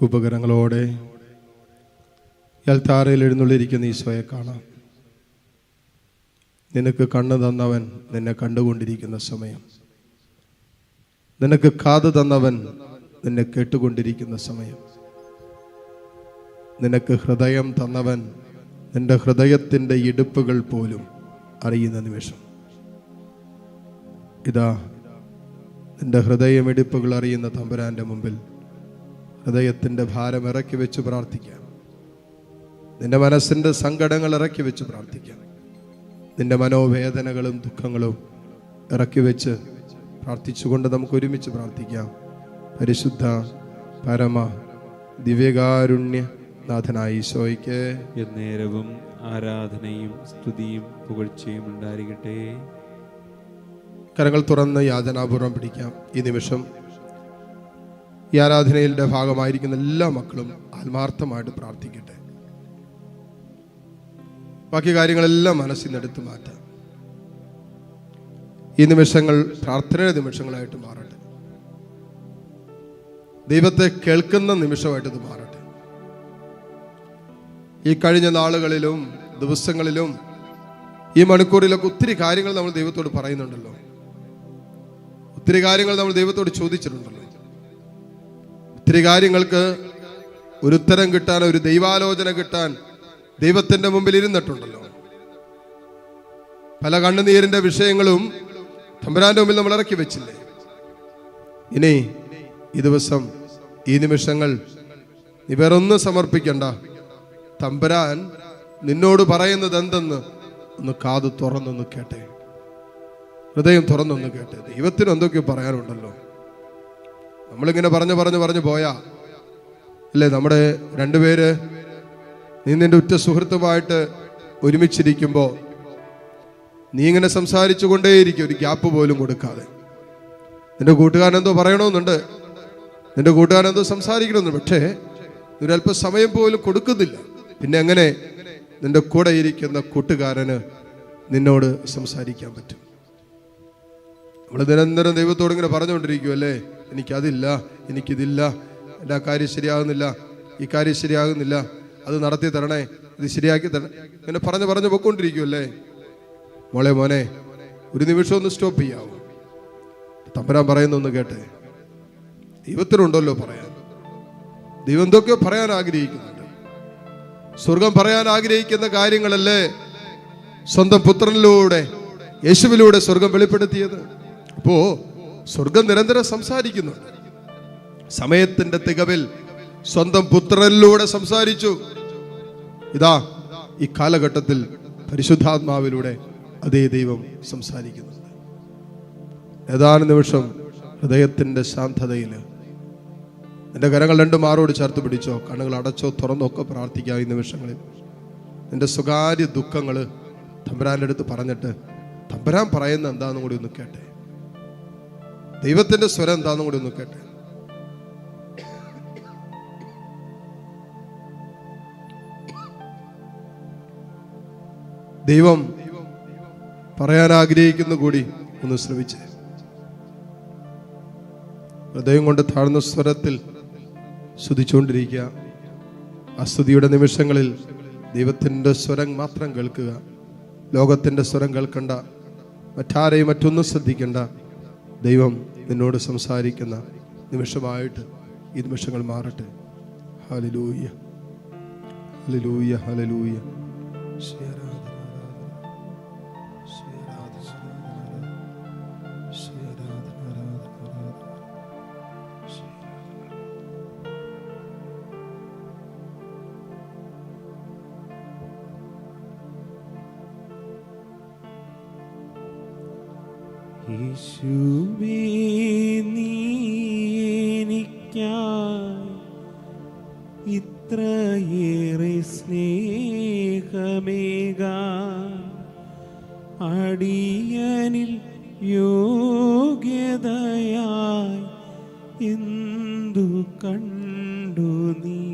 ഉപകരണങ്ങളോടെ അൽത്താരയിൽ എഴുന്നള്ളിരിക്കുന്ന ഈശോയെ കാണാം. നിനക്ക് കണ്ണ് തന്നവൻ നിന്നെ കണ്ടുകൊണ്ടിരിക്കുന്ന സമയം, നിനക്ക് കാത് തന്നവൻ നിന്നെ കേട്ടുകൊണ്ടിരിക്കുന്ന സമയം, നിനക്ക് ഹൃദയം തന്നവൻ നിന്റെ ഹൃദയത്തിൻ്റെ ഇടുപ്പുകൾ പോലും അറിയുന്ന നിമിഷം. ഇതാ നിന്റെ ഹൃദയമിടിപ്പുകൾ അറിയുന്ന തമ്പുരാന്റെ മുമ്പിൽ ഹൃദയത്തിൻ്റെ ഭാരം ഇറക്കി വെച്ച് പ്രാർത്ഥിക്കാം. നിന്റെ മനസ്സിൻ്റെ സങ്കടങ്ങൾ ഇറക്കി വെച്ച് പ്രാർത്ഥിക്കാം. നിന്റെ മനോവേദനകളും ദുഃഖങ്ങളും ഇറക്കി വെച്ച് പ്രാർത്ഥിച്ചുകൊണ്ട് നമുക്ക് ഒരുമിച്ച് പ്രാർത്ഥിക്കാം. പരിശുദ്ധ പരമ ദിവ്യകാരുണ്യ നാഥനായ ഈശോയ്ക്ക് എന്നേരവും ആരാധനയും സ്തുതിയും പുകഴ്ചയും ഉണ്ടായിരിക്കട്ടെ. കരങ്ങൾ തുറന്ന് യാചനാപൂർവം പിടിക്കാം. ഈ നിമിഷം ഈ ആരാധനയുടെ ഭാഗമായിരിക്കുന്ന എല്ലാ മക്കളും ആത്മാർത്ഥമായിട്ട് പ്രാർത്ഥിക്കട്ടെ. ബാക്കി കാര്യങ്ങളെല്ലാം മനസ്സിൽ നിന്ന് എടുത്തു മാറ്റാം. ഈ നിമിഷങ്ങൾ പ്രാർത്ഥനയുടെ നിമിഷങ്ങളായിട്ട് മാറട്ടെ. ദൈവത്തെ കേൾക്കുന്ന നിമിഷമായിട്ട് ഇത് മാറട്ടെ. ഈ കഴിഞ്ഞ നാളുകളിലും ദിവസങ്ങളിലും ഈ മണിക്കൂറിലൊക്കെ ഒത്തിരി കാര്യങ്ങൾ നമ്മൾ ദൈവത്തോട് പറയുന്നുണ്ടല്ലോ. ഒത്തിരി കാര്യങ്ങൾ നമ്മൾ ദൈവത്തോട് ചോദിച്ചിട്ടുണ്ടല്ലോ. ഒത്തിരി കാര്യങ്ങൾക്ക് ഒരു ഉത്തരം കിട്ടാൻ, ഒരു ദൈവാലോചന കിട്ടാൻ ദൈവത്തിന്റെ മുമ്പിൽ ഇരുന്നിട്ടുണ്ടല്ലോ. പല കണ്ണുനീരിന്റെ വിഷയങ്ങളും തമ്പുരാന്റെ മുമ്പിൽ നമ്മൾ ഇറക്കി വെച്ചില്ലേ. ഇനി ഈ ദിവസം, ഈ നിമിഷങ്ങൾ നീ വേറൊന്നും സമർപ്പിക്കണ്ട. തമ്പുരാൻ നിന്നോട് പറയുന്നത് എന്തെന്ന് ഒന്ന് കാത് തുറന്നൊന്ന് കേട്ടെ, ഹൃദയം തുറന്നൊന്ന് കേട്ടെ. ദൈവത്തിന് എന്തൊക്കെയോ പറയാനുണ്ടല്ലോ. നമ്മളിങ്ങനെ പറഞ്ഞു പോയാ അല്ലേ, നമ്മുടെ രണ്ടുപേര് നീ നിന്റെ ഉറ്റ സുഹൃത്തുമായിട്ട് ഒരുമിച്ചിരിക്കുമ്പോൾ നീ ഇങ്ങനെ സംസാരിച്ചു കൊണ്ടേയിരിക്കും, ഒരു ഗ്യാപ്പ് പോലും കൊടുക്കാതെ. നിന്റെ കൂട്ടുകാരൻ എന്തോ പറയണമെന്നുണ്ട്, നിന്റെ കൂട്ടുകാരൻ എന്തോ സംസാരിക്കണമെന്നുണ്ട്, പക്ഷേ ഒരല്പം സമയം പോലും കൊടുക്കുന്നില്ല. പിന്നെ എങ്ങനെ നിന്റെ കൂടെ ഇരിക്കുന്ന കൂട്ടുകാരന് നിന്നോട് സംസാരിക്കാൻ പറ്റും? നമ്മൾ നിരന്തരം ദൈവത്തോട് ഇങ്ങനെ പറഞ്ഞുകൊണ്ടിരിക്കുമല്ലേ, എനിക്കതില്ല, എനിക്കിതില്ല, എൻ്റെ ആ കാര്യം ശരിയാകുന്നില്ല, ഈ കാര്യം ശരിയാകുന്നില്ല, അത് നടത്തി തരണേ, ഇത് ശരിയാക്കി തരണേ, ഇങ്ങനെ പറഞ്ഞു പോയിക്കൊണ്ടിരിക്കുമല്ലേ. മോനെ, ഒരു നിമിഷം ഒന്ന് സ്റ്റോപ്പ് ചെയ്യാവോ? തമ്പുരാൻ പറയുന്നൊന്ന് കേട്ടെ. ദൈവത്തിനുണ്ടല്ലോ പറയാൻ. ദൈവം എന്തൊക്കെയോ പറയാൻ ആഗ്രഹിക്കുന്നുണ്ട്. സ്വർഗം പറയാൻ ആഗ്രഹിക്കുന്ന കാര്യങ്ങളല്ലേ സ്വന്തം പുത്രനിലൂടെ, യേശുവിലൂടെ സ്വർഗം വെളിപ്പെടുത്തിയത്. അപ്പോ സ്വർഗം നിരന്തരം സംസാരിക്കുന്നുണ്ട്. സമയത്തിന്റെ തികവിൽ സ്വന്തം പുത്രനിലൂടെ സംസാരിച്ചു. ഇതാ ഈ കാലഘട്ടത്തിൽ പരിശുദ്ധാത്മാവിലൂടെ അതേ ദൈവം സംസാരിക്കുന്നുണ്ട്. ഏതാനും നിമിഷം ഹൃദയത്തിന്റെ ശാന്തതയിൽ നിന്റെ കരങ്ങൾ രണ്ടും മാറോട് ചേർത്ത് പിടിച്ചോ, കണ്ണുകൾ അടച്ചോ തുറന്നോ ഒക്കെ പ്രാർത്ഥിക്കാം. ഈ നിമിഷങ്ങളിൽ നിന്റെ സ്വകാര്യ ദുഃഖങ്ങൾ തമ്പുരാന്റെ അടുത്ത് പറഞ്ഞിട്ട് തമ്പുരാൻ പറയുന്ന എന്താണെന്നും കൂടി ഒന്ന് കേട്ടെ. ദൈവത്തിന്റെ സ്വരം എന്താണെന്നും കൂടി ഒന്ന് കേട്ടെ. ദൈവം പറയാൻ ആഗ്രഹിക്കുന്ന കൂടി ഒന്ന് ശ്രവിച്ചേ. ഹൃദയം കൊണ്ട് താഴ്ന്ന സ്വരത്തിൽ സ്തുതിച്ചുകൊണ്ടിരിക്കുക. ആ സ്തുതിയുടെ നിമിഷങ്ങളിൽ ദൈവത്തിൻ്റെ സ്വരം മാത്രം കേൾക്കുക. ലോകത്തിൻ്റെ സ്വരം കേൾക്കണ്ട, മറ്റാരെയും മറ്റൊന്നും ശ്രദ്ധിക്കണ്ട. ദൈവം നിന്നോട് സംസാരിക്കുന്ന നിമിഷമായിട്ട് ഈ നിമിഷങ്ങൾ മാറട്ടെ. Hallelujah, hallelujah, hallelujah. യേശുവേ നീ എനിക്കായി ഇത്രയേറെ സ്നേഹമേകാൻ അടിയനിൽ യോഗ്യതയായി എന്തു കണ്ടു നീ?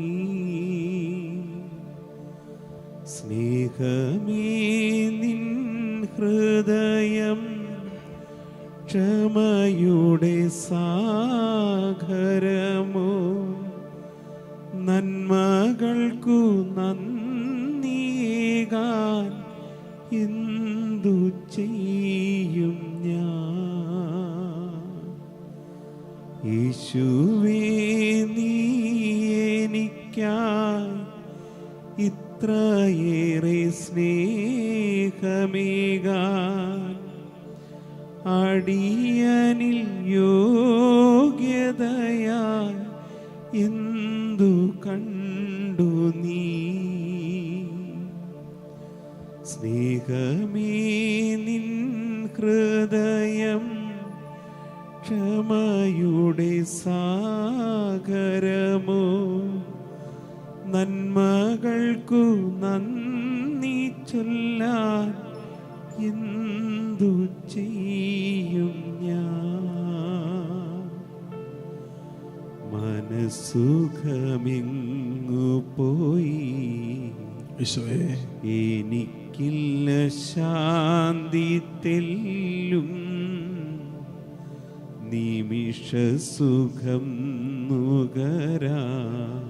സ്നേഹമേ നിൻ ഹൃദയം ക്ഷമയുടെ സാഗരമോ നന്മകൾക്കു നന്ദിയേകാൻ എന്തു ചെയ്യും ഞാൻ? യേശുവേ, നീ എനിക്കായി ഇത്രയേറെ സ്നേഹമേകാൻ അടിയനിൽ യോഗ്യതയായി എന്തു കണ്ടു നീ? സ്നേഹമേ, നിൻ ഹൃദയം ക്ഷമയുടെ സാഗരമോ, നന്മകൾക്കു നന്ദി ചൊല്ലാൻ എന്തു ചെയ്യും ഞാൻ? മനസ്സുഖമെങ്ങു പോയി എനിക്കില്ല ശാന്തി തെല്ലും, നിമിഷസുഖം നുകരാൻ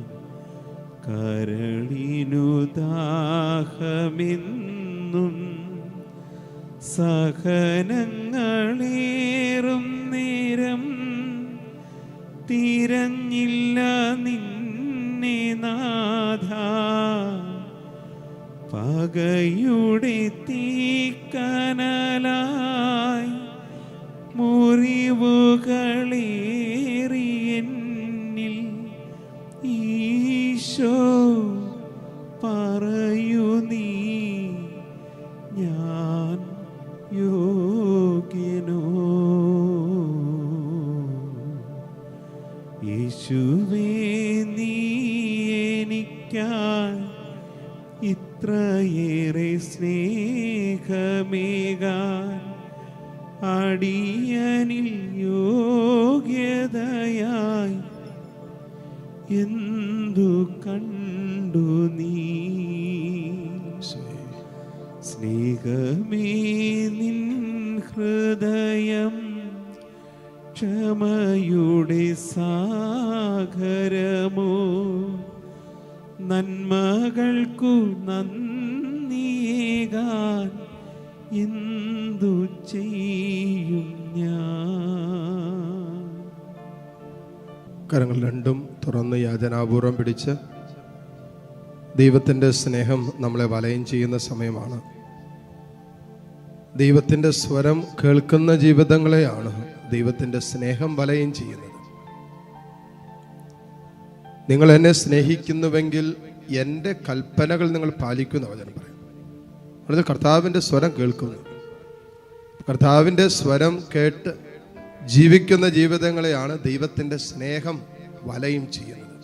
കരളിനു ദാഹമെന്നും, സഹനങ്ങളേറും നേരം തിരഞ്ഞില്ല നിന്നെ നാഥ. പകയുടെ തീക്കനലായി മുറിവുകളേറി എന്നിൽ ഈശോ പറയൂ നീ ഞാൻ യോഗ്യനോ? യേശുവേ, നീ എനിക്കായി ഇത്രയേറെ സ്നേഹമേകാൻ അടിയനിൽ യോഗ്യതയായി എന്തു കണ്ടു നീ? സ്നേഹമേ, നിൻ ഹൃദയം ക്ഷമയുടെ സാഗരമോ, നന്മകൾക്കു നന്ദിയേകാൻ എന്തു ചെയ്യും ഞാൻ? കരങ്ങൾ രണ്ടും തുറന്ന് യാചനാപൂർവം പിടിച്ച് ദൈവത്തിൻ്റെ സ്നേഹം നമ്മളെ വലയം ചെയ്യുന്ന സമയമാണ്. ദൈവത്തിൻ്റെ സ്വരം കേൾക്കുന്ന ജീവിതങ്ങളെയാണ് ദൈവത്തിൻ്റെ സ്നേഹം വലയം ചെയ്യുന്നത്. നിങ്ങൾ എന്നെ സ്നേഹിക്കുന്നുവെങ്കിൽ എൻ്റെ കൽപ്പനകൾ നിങ്ങൾ പാലിക്കുന്ന വചനം പറയും. അതായത് കർത്താവിൻ്റെ സ്വരം കേൾക്കുന്നു. കർത്താവിൻ്റെ സ്വരം കേട്ട് ജീവിക്കുന്ന ജീവിതങ്ങളെയാണ് ദൈവത്തിൻ്റെ സ്നേഹം വലയം ചെയ്യുന്നത്.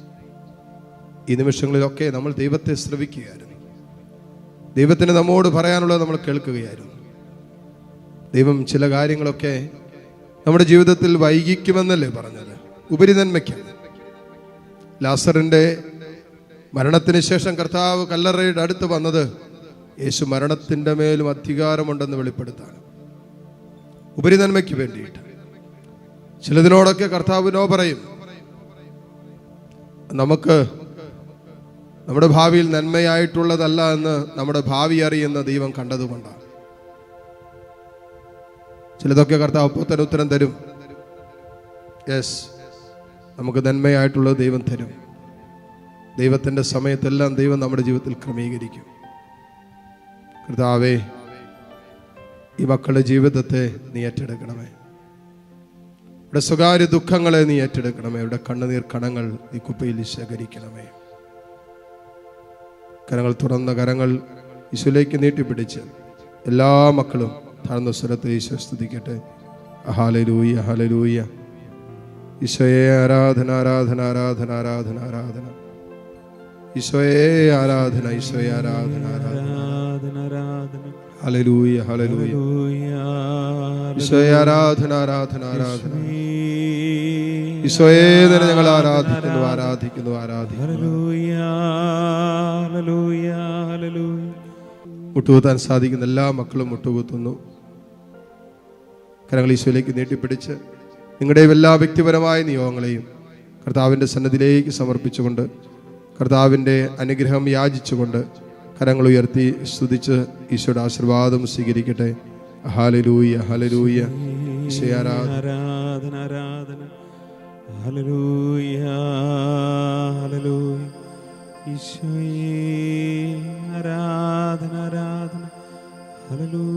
ഈ നിമിഷങ്ങളിലൊക്കെ നമ്മൾ ദൈവത്തെ ശ്രവിക്കുകയായിരുന്നു. ദൈവത്തിന് നമ്മോട് പറയാനുള്ളത് നമ്മൾ കേൾക്കുകയായിരുന്നു. ദൈവം ചില കാര്യങ്ങളൊക്കെ നമ്മുടെ ജീവിതത്തിൽ വൈകിക്കുമെന്നല്ലേ പറഞ്ഞത്? ഉപരിനന്മയ്ക്കാണ്. ലാസറിന്റെ മരണത്തിന് ശേഷം കർത്താവ് കല്ലറയുടെ അടുത്ത് വന്നത് യേശു മരണത്തിൻ്റെ മേലും അധികാരമുണ്ടെന്ന് വെളിപ്പെടുത്താൻ, ഉപരിനന്മയ്ക്ക് വേണ്ടിയിട്ട്. ചിലതിനോടൊക്കെ കർത്താവ് നോ പറയും. നമുക്ക് നമ്മുടെ ഭാവിയിൽ നന്മയായിട്ടുള്ളതല്ല എന്ന് നമ്മുടെ ഭാവി അറിയുന്ന ദൈവം കണ്ടതുകൊണ്ടാണ്. ചിലതൊക്കെ കർത്താവ് അപ്പോൾ തന്നെ ഉത്തരം തരും. യെസ്, നമുക്ക് നന്മയായിട്ടുള്ളത് ദൈവം തരും. ദൈവത്തിൻ്റെ സമയത്തെല്ലാം ദൈവം നമ്മുടെ ജീവിതത്തിൽ ക്രമീകരിക്കും. കർത്താവേ, ഈ മക്കളുടെ ജീവിതത്തെ നീ ഏറ്റെടുക്കണമേ. ഇവിടെ സ്വകാര്യ ദുഃഖങ്ങളെ നീ ഏറ്റെടുക്കണമേ. ഇവിടെ കണ്ണുനീർ കണങ്ങൾ നീ കുപ്പയിൽ ശേഖരിക്കണമേ. കരങ്ങൾ തുറന്ന കരങ്ങൾ ഈശോയിലേക്ക് നീട്ടിപ്പിടിച്ച് എല്ലാ മക്കളും താഴ്ന്ന സ്വരത്തിൽ ഈശോ സ്തുതിക്കട്ടെ. Hallelujah, hallelujah. ഈശോയെ ആരാധന, ആരാധന, ആരാധന, ആരാധന, ആരാധന. ഈശോയെ ആരാധന, ഈശോയെ ആരാധന, ആരാധന, ആരാധന. Hallelujah, hallelujah. ഈശോയെ ആരാധന, ആരാധന, ആരാധന. ഈശോയെ തന്നെ ഞങ്ങൾ ആരാധിക്കുന്നു, ആരാധിക്കുന്നു, ആരാധിക്കുന്നു. മുട്ടുകുത്താൻ സാധിക്കുന്ന എല്ലാ മക്കളും മുട്ടുകുത്തുന്നു. കരങ്ങൾ ഈശോയിലേക്ക് നീട്ടിപ്പിടിച്ച് നിങ്ങളുടെ എല്ലാ വ്യക്തിപരമായ നിയോഗങ്ങളെയും കർത്താവിൻ്റെ സന്നിധിയിലേക്ക് സമർപ്പിച്ചുകൊണ്ട് കർത്താവിൻ്റെ അനുഗ്രഹം യാചിച്ചുകൊണ്ട് കരങ്ങൾ ഉയർത്തി സ്തുതിച്ച് ഈശോയുടെ ആശീർവാദം സ്വീകരിക്കട്ടെ. Hallelujah, hallelujah. ഈശോയെ ആരാധന, ആരാധന. Hallelujah, hallelujah. ഈശോയെ ആരാധന, ആരാധന. ഹല്ലേലൂയ.